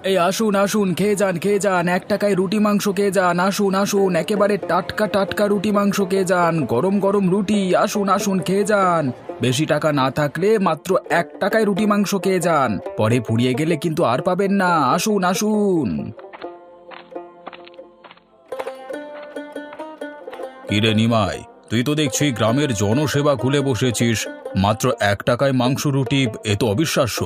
এই আসুন আসুন, খেয়ে যান, 1 টাকায় রুটি মাংস খেয়ে যান। আসুন আসুন, একেবারে টাটকা টাটকা রুটি মাংস খেয়ে যান, গরম গরম রুটি। আসুন আসুন, খেয়ে যান। বেশি টাকা না থাকলে মাত্র 1 টাকায় রুটি মাংস খেয়ে যান, পরে ফুরিয়ে গেলে কিন্তু আর পাবেন না। আসুন আসুন। কিরে নিমাই, তুই তো দেখছি গ্রামের জনসেবা খুলে বসেছিস। মাত্র 1 টাকায় মাংস রুটি, এ তো অবিশ্বাস্য।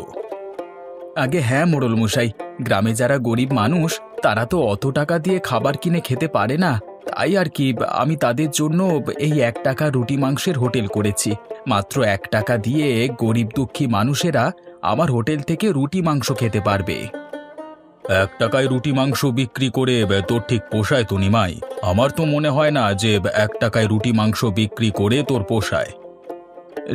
আগে হ্যাঁ মোড়ল মশাই, গ্রামে যারা গরিব মানুষ তারা তো অত টাকা দিয়ে খাবার কিনে খেতে পারে না। তাই আর কি, আমি তাদের জন্য এই 1 টাকা রুটি মাংসের হোটেল করেছি। মাত্র 1 টাকা দিয়ে গরিব দুঃখী মানুষেরা আমার হোটেল থেকে রুটি মাংস খেতে পারবে। 1 টাকায় রুটি মাংস বিক্রি করে তোর ঠিক পোষায় তো নিমাই? আমার তো মনে হয় না যে 1 টাকায় রুটি মাংস বিক্রি করে তোর পোষায়।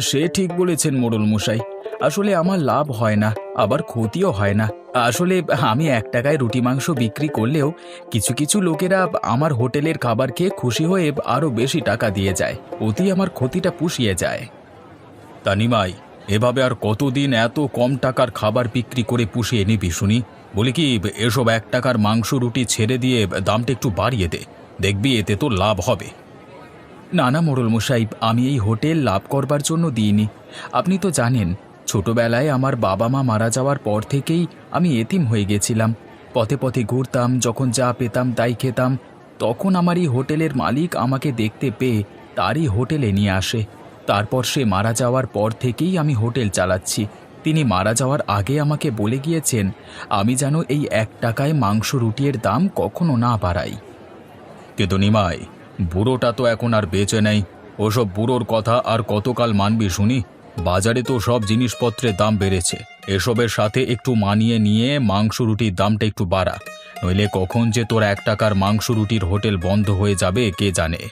সে ঠিক বলেছেন মোড়ল মশাই, আসলে আমার লাভ হয় না, আবার ক্ষতিও হয় না। আসলে আমি 1 টাকায় রুটি মাংস বিক্রি করলেও কিছু কিছু লোকেরা আমার হোটেলের খাবার খেয়ে খুশি হয়ে আরো বেশি টাকা দিয়ে যায়, ওতেই আমার ক্ষতিটা পুষিয়ে যায়। তা নিমাই, এভাবে আর কতদিন এত কম টাকার খাবার বিক্রি করে পুষিয়ে নিবি শুনি? বলি কি, এসব 1 টাকার মাংস রুটি ছেড়ে দিয়ে দামটা একটু বাড়িয়ে দে, দেখবি এতে তো লাভ হবে। না না মোড়ল মশাই, আমি এই হোটেল লাভ করবার জন্য দিইনি। আপনি তো জানেন, ছোটবেলায় আমার বাবা মা মারা যাওয়ার পর থেকেই আমি এতিম হয়ে গেছিলাম। পথে পথে ঘুরতাম, যখন যা পেতাম তাই খেতাম। তখন আমার এই হোটেলের মালিক আমাকে দেখতে পেয়ে তারই হোটেলে নিয়ে আসে। তারপর সে মারা যাওয়ার পর থেকেই আমি হোটেল চালাচ্ছি। তিনি মারা যাওয়ার আগে আমাকে বলে গিয়েছেন আমি যেন এই 1 টাকায় মাংস রুটির দাম কখনো না বাড়াই। কিন্তু নিমাই, বুড়োটা তো এখন আর বেঁচে নেই। ওসব বুড়োর কথা আর কতকাল মানবি শুনি? বাজারে তো সব জিনিসপত্রের দাম বেড়েছে। এসবের সাথে একটু মানিয়ে নিয়ে মাংস রুটির দামটা একটু বাড়া, নইলে কখন যে তোর 1 টাকার মাংস রুটির হোটেল বন্ধ হয়ে যাবে কে জানে।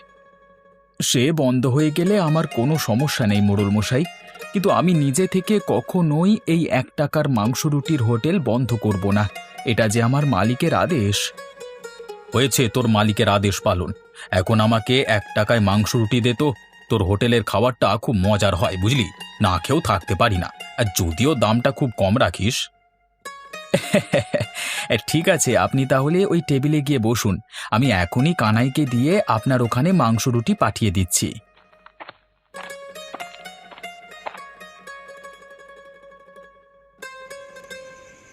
সে বন্ধ হয়ে গেলে আমার কোনো সমস্যা নেই মোড়ল মশাই, কিন্তু আমি নিজে থেকে কখনোই এই 1 টাকার মাংস রুটির হোটেল বন্ধ করব না। এটা যে আমার মালিকের আদেশ। হয়েছে তোর মালিকের আদেশ পালন, এখন আমাকে 1 টাকায় মাংস রুটি দে তো। তোর হোটেলের খাবারটা খুব মজার হয় বুঝলি, না খেয়েও থাকতে পারি না, আর যদিও দামটা খুব কম রাখিস। ঠিক আছে, আপনি তাহলে ওই টেবিলে গিয়ে বসুন, আমি এখনই কানাইকে দিয়ে আপনার ওখানে মাংস রুটি পাঠিয়ে দিচ্ছি।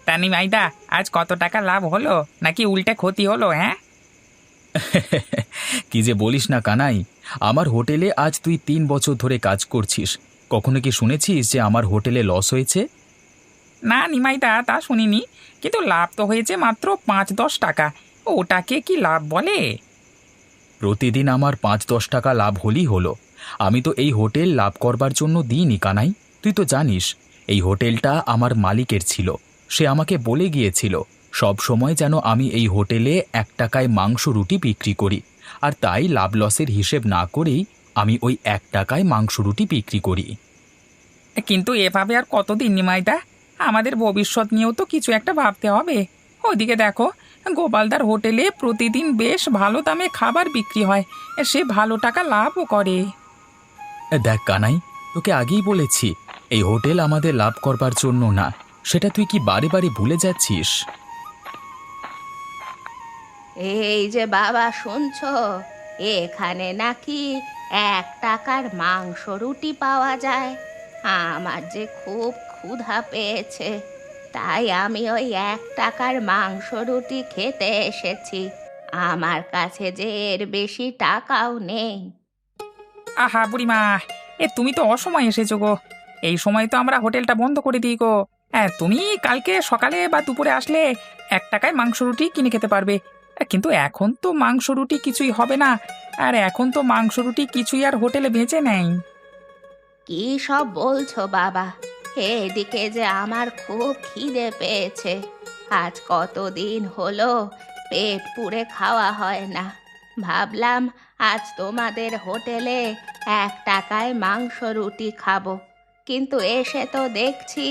তানি মাইদা, আজ কত টাকা লাভ হলো নাকি উল্টে ক্ষতি হলো? হ্যাঁ, কি যে বলিস না কানাই, আমার হোটেলে আজ তুই 3 বছর ধরে কাজ করছিস, কখনো কি শুনেছিস যে আমার হোটেলে লস হয়েছে? না নিমাইদা, তা শুনিনি, কিন্তু লাভ তো হয়েছে মাত্র 5-10 টাকা। ওটাকে কি লাভ বলে? প্রতিদিন আমার 5-10 টাকা লাভ হলেই হলো। আমি তো এই হোটেল লাভ করবার জন্য দিইনি কানাই, তুই তো জানিস এই হোটেলটা আমার মালিকের ছিল। সে আমাকে বলে গিয়েছিল সব সময় যেন আমি এই হোটেলে 1 টাকায় মাংস রুটি বিক্রি করি, আর তাই লাভ লসের হিসেব না করেই আমি ওই 1 টাকায় মাংস রুটি বিক্রি করি। কিন্তু এভাবে আর কতদিন নিমাইদা? আমাদের ভবিষ্যৎ নিয়েও তো কিছু একটা ভাবতে হবে। ওইদিকে দেখো, গোপালদার হোটেলে প্রতিদিন বেশ ভালো দামে খাবার বিক্রি হয়, সে ভালো টাকা লাভও করে। দেখ কানাই, তোকে আগেই বলেছি এই হোটেল আমাদের লাভ করবার জন্য না, সেটা তুই কি বারে বারে ভুলে যাচ্ছিস? এই যে বাবা, শুনছো? এখানে নাকি 1 টাকার মাংস রুটি পাওয়া যায়। আমার যে খুব ক্ষুধা পেয়েছে, তাই আমি ওই 1 টাকার মাংস রুটি খেতে এসেছি। আমার কাছে যে এর বেশি টাকাও নেই। আহা বুড়িমা, তুমি তো অসময়ে এসেছো গো। এই সময় তো আমরা হোটেলটা বন্ধ করে দিই গো। হ্যাঁ, তুমি কালকে সকালে বা দুপুরে আসলে 1 টাকায় মাংস রুটি কিনে খেতে পারবে। কিন্তু এখন তো মাংস রুটি কিছুই হবে না, আর এখন তো মাংস রুটি কিছুই আর হোটেলে বেঁচে নেই। কি সব বলছো বাবা? এদিকে যে আমার খুব খিদে পেয়েছে। আজ কতদিন হলো পেট পুড়ে খাওয়া হয় না। ভাবলাম আজ তোমাদের হোটেলে 1 টাকায় মাংস রুটি খাবো, কিন্তু এসে তো দেখছি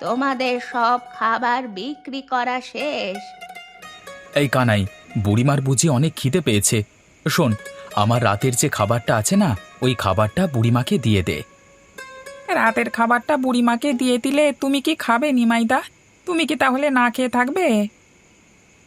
তোমাদের সব খাবার বিক্রি করা শেষ। এই কানাই, বুড়িমার বুঝি অনেক খিদে পেয়েছে। শোন, আমার রাতের যে খাবারটা আছে না, ওই খাবারটা বুড়িমাকে দিয়ে দে। রাতের খাবারটা বুড়িমাকে দিয়ে দিলে তুমি কি খাবে নিমাইদা? তুমি কি তাহলে না খেয়ে থাকবে?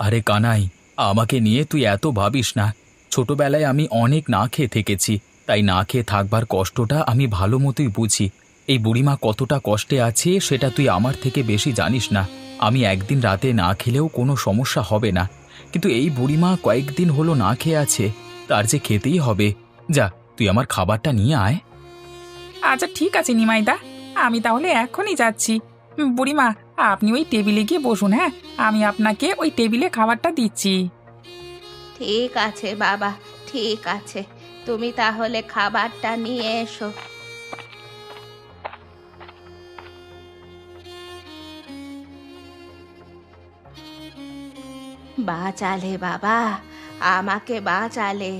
আরে কানাই, আমাকে নিয়ে তুই এত ভাবিস না। ছোটবেলায় আমি অনেক না খেয়ে থেকেছি, তাই না খেয়ে থাকবার কষ্টটা আমি ভালো মতোই বুঝি। এই বুড়িমা কতটা কষ্টে আছে সেটা তুই আমার থেকে বেশি জানিস না। আমি একদিন রাতে না খেলেও কোনো সমস্যা হবে না, কিন্তু এই বুড়িমা কয়েকদিন হলো না খেয়ে আছে, তার যে খেতেই হবে। যা, তুই আমার খাবারটা নিয়ে আয়। আচ্ছা ঠিক আছে নিমাইদা, আমি তাহলে এখনই যাচ্ছি। বুড়িমা, আপনি ওই টেবিলে গিয়ে বসুন, হ্যাঁ, আমি আপনাকে ওই টেবিলে খাবারটা দিচ্ছি। ঠিক আছে বাবা, ঠিক আছে, তুমি তাহলে খাবারটা নিয়ে এসো। বাঁচালে বাবা, আমাকে বাঁচালে।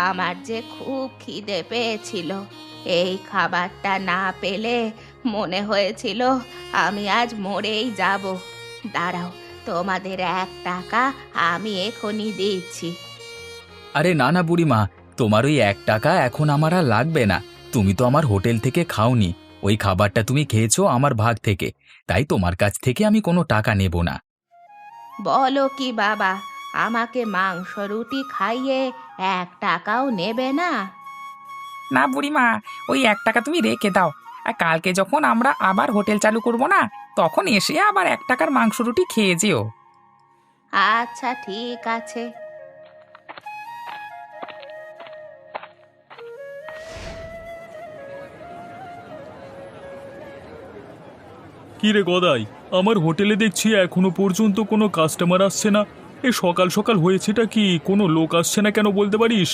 আমার যে খুব খিদে পেয়েছিল, এই খাবারটা না পেলে মনে হয়েছিল আমি আজ মরেই যাব। দাঁড়াও, তোমাদের 1 টাকা আমি এখনই দিচ্ছি। আরে না না বুড়িমা, তোমার ওই 1 টাকা এখন আমার আর লাগবে না। তুমি তো আমার হোটেল থেকে খাওনি, ওই খাবারটা তুমি খেয়েছো আমার ভাগ থেকে, তাই তোমার কাছ থেকে আমি কোনো টাকা নেব না। বলো কি বাবা, আমাকে মাংস রুটি খাইয়ে 1 টাকাও নেবে না? না বুড়িমা, ওই 1 টাকা তুমি রেখে দাও। আর কালকে যখন আমরা আবার হোটেল চালু করব না, তখন এসে আবার 1 টাকার মাংস রুটি খেয়ে যেও। আচ্ছা ঠিক আছে। কি রে গদাই, আমার হোটেলে দেখছি এখনো পর্যন্ত কোনো কাস্টমার আসছে না। এ সকাল সকাল হয়েছেটা কি, কোনো লোক আসছে না কেন বলতে পারিস?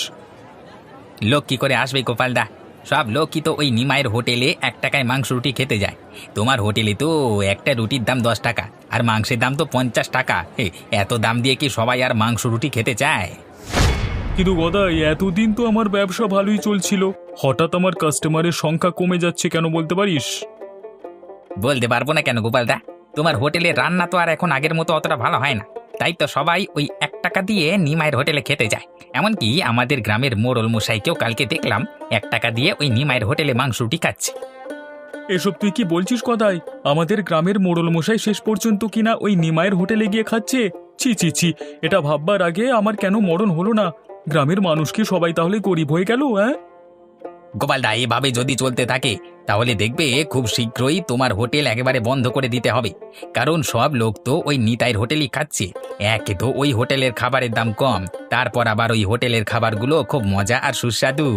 লোক কি করে আসবে গোপালদা? সব লোক কি তো ওই নিমাইয়ের হোটেলে 1 টাকায় মাংস রুটি খেতে যায়। তোমার হোটেলে তো একটা রুটির দাম 10 টাকা, আর মাংসের দাম তো 50 টাকা। এত দাম দিয়ে কি সবাই আর মাংস রুটি খেতে চায়? কিন্তু গদাই, এতদিন তো আমার ব্যবসা ভালোই চলছিল, হঠাৎ আমার কাস্টমারের সংখ্যা কমে যাচ্ছে কেন বলতে পারিস? বলতে পারবো না কেন গোপালদা, তোমার হোটেলের রান্না তো আর এখন আগের মতো অতটা ভালো হয় না, তাই তো সবাই ওই 1 টাকা দিয়ে নিমাইয়ের হোটেলে খেতে যায়। এমনকি আমাদের গ্রামের মোড়ল মশাইকেও কালকে দেখলাম 1 টাকা দিয়ে ওই নিমাইয়ের হোটেলে মাংস রুটি খাচ্ছে। এসব তুই কি বলছিস গদাই? আমাদের গ্রামের মোড়ল মশাই শেষ পর্যন্ত কিনা ওই নিমাইয়ের হোটেলে গিয়ে খাচ্ছে? ছি ছি ছি, এটা ভাববার আগে আমার কেন মরণ হলো না। গ্রামের মানুষ কি সবাই তাহলে গরিব হয়ে গেল? হ্যাঁ, গোপালদা, এভাবে যদি চলতে থাকে তাহলে দেখবে খুব শীঘ্রই তোমার হোটেল একেবারে বন্ধ করে দিতে হবে। কারণ সব লোক তো ওই নিতাইয়ের হোটেলই খাচ্ছে। একে তো ওই হোটেলের খাবারের দাম কম, তারপর আবার ওই হোটেলের খাবারগুলো খুব মজা আর সুস্বাদু।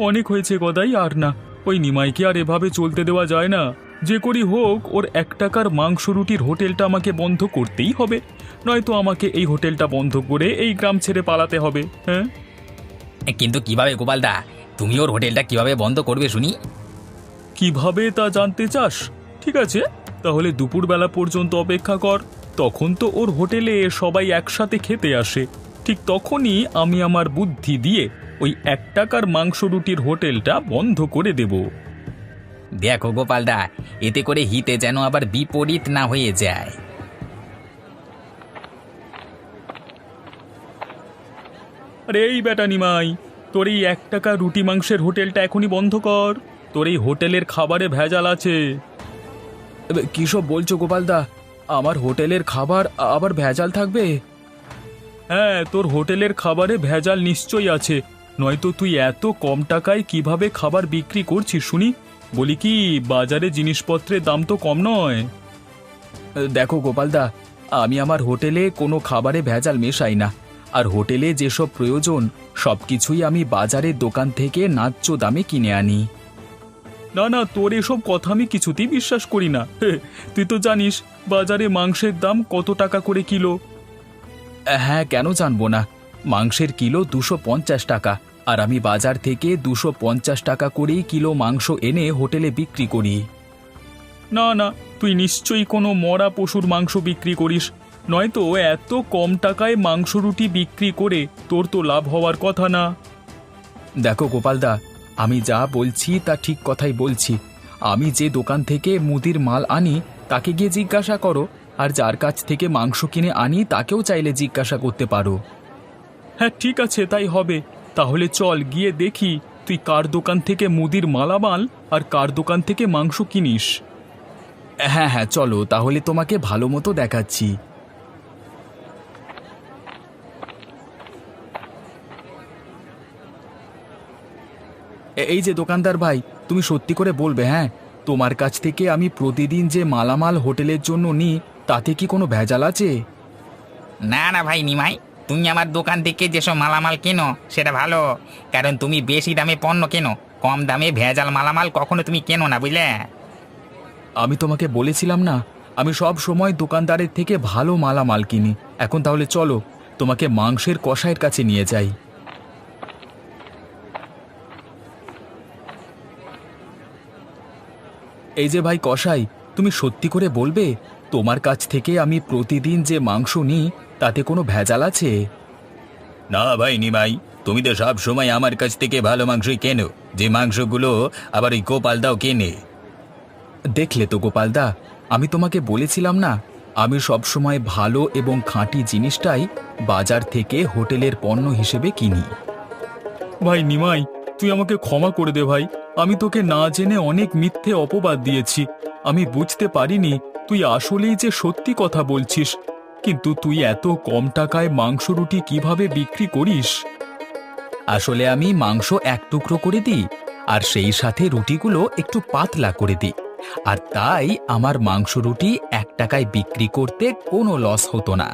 অনেক হয়েছে গদাই, আর না। ওই নিমাইকে আর এভাবে চলতে দেওয়া যায় না। যে করি হোক, ওর 1 টাকার মাংস রুটির হোটেলটা আমাকে বন্ধ করতেই হবে, নয়তো আমাকে এই হোটেলটা বন্ধ করে এই গ্রাম ছেড়ে পালাতে হবে। হ্যাঁ, কিন্তু কিভাবে গোপালদা, তুমি ওর হোটেলটা কিভাবে বন্ধ করবে শুনি? কিভাবে তা জানতে চাস? ঠিক আছে, তাহলে দুপুরবেলা পর্যন্ত অপেক্ষা কর। তখন তো ওর হোটেলে সবাই একসাথে খেতে আসে, ঠিক তখনই আমি আমার বুদ্ধি দিয়ে ওই 1 টাকার মাংস রুটির হোটেলটা বন্ধ করে দেব। দেখো গোপালদা, এতে করে হিতে যেন আবার বিপরীত না হয়ে যায়। আরে এই বেটা নিমাই, তোর এই 1 টাকা রুটি মাংসের হোটেলটা এখনই বন্ধ কর। তোর এই হোটেলের খাবারে ভেজাল আছে। কী সব বলছো গোপালদা? আমার হোটেলের খাবার আবার ভেজাল থাকবে? হ্যাঁ, তোর হোটেলের খাবারে ভেজাল নিশ্চয়ই আছে, নয়তো তুই এত কম টাকায় কিভাবে খাবার বিক্রি করছিস শুনি? বলি কি, বাজারে জিনিসপত্রের দাম তো কম নয়। দেখো গোপালদা, আমি আমার হোটেলে কোনো খাবারে ভেজাল মেশাই না, আর হোটেলে যেসব প্রয়োজন সব কিছুই আমি বাজারের দোকান থেকে ন্যায্য দামে কিনে আনি। না না, তোর এসব কথা আমি কিছুতেই বিশ্বাস করি না। তুই তো জানিস বাজারে মাংসের দাম কত টাকা করে কিলো। হ্যাঁ, কেন জানবো না। মাংসের কিলো 250 টাকা, আর আমি বাজার থেকে 250 টাকা করেই কিলো মাংস এনে হোটেলে বিক্রি করি। না না, তুই নিশ্চয়ই কোনো মরা পশুর মাংস বিক্রি করিস, নয়তো এত কম টাকায় মাংস রুটি বিক্রি করে তোর তো লাভ হওয়ার কথা না। দেখো গোপালদা, আমি যা বলছি তা ঠিক কথাই বলছি। আমি যে দোকান থেকে মুদির মাল আনি তাকে গিয়ে জিজ্ঞাসা করো, আর যার কাছ থেকে মাংস কিনে আনি তাকেও চাইলে জিজ্ঞাসা করতে পারো। হ্যাঁ ঠিক আছে, তাই হবে। তাহলে চল গিয়ে দেখি তুই কার দোকান থেকে মুদির মালামাল আর কার দোকান থেকে মাংস কিনিস। হ্যাঁ হ্যাঁ, চলো তাহলে, তোমাকে ভালো মতো দেখাচ্ছি। এই যে দোকানদার ভাই, তুমি সত্যি করে বলবে, হ্যাঁ, তোমার কাছ থেকে আমি প্রতিদিন যে মালামাল হোটেলের জন্য নিই তাতে কি কোনো ভেজাল আছে? না না ভাই নিমাই, তুমি আমার দোকান থেকে যেসব মালামাল কেনো সেটা ভালো, কারণ তুমি বেশি দামে পণ্য কেনো, কম দামে ভেজাল মালামাল কখনো তুমি কেনো না, বুঝলে? আমি তোমাকে বলেছিলাম না, আমি সব সময় দোকানদারের থেকে ভালো মালামাল কিনি। এখন তাহলে চলো, তোমাকে মাংসের কসাইয়ের কাছে নিয়ে যাই। এই যে ভাই কসাই, তুমি সত্যি করে বলবে, তোমার কাছ থেকে আমি প্রতিদিন যে মাংস নিই তাতে কোনো ভেজাল আছে? না ভাই নিমাই, তুমি তো সব সময় আমার কাছ থেকে ভালো মাংসই কেনো, যে মাংসগুলো আবার ওই গোপালদাও কেনে। দেখলে তো গোপালদা, আমি তোমাকে বলেছিলাম না, আমি সব সময় ভালো এবং খাঁটি জিনিসটাই বাজার থেকে হোটেলের পণ্য হিসেবে কিনি। ভাই নিমাই, তুই আমাকে ক্ষমা করে দে ভাই। আমি তোকে না জেনে অনেক মিথ্যে অপবাদ দিয়েছি। আমি বুঝতে পারিনি তুই আসলেই যে সত্যি কথা বলছিস। কিন্তু তুই এত কম টাকায় মাংস রুটি কিভাবে বিক্রি করিস? আসলে আমি মাংস এক টুকরো করে দিই, আর সেই সাথে রুটিগুলো একটু পাতলা করে দিই, আর তাই আমার মাংস রুটি 1 টাকায় বিক্রি করতে কোনো লস হতো না।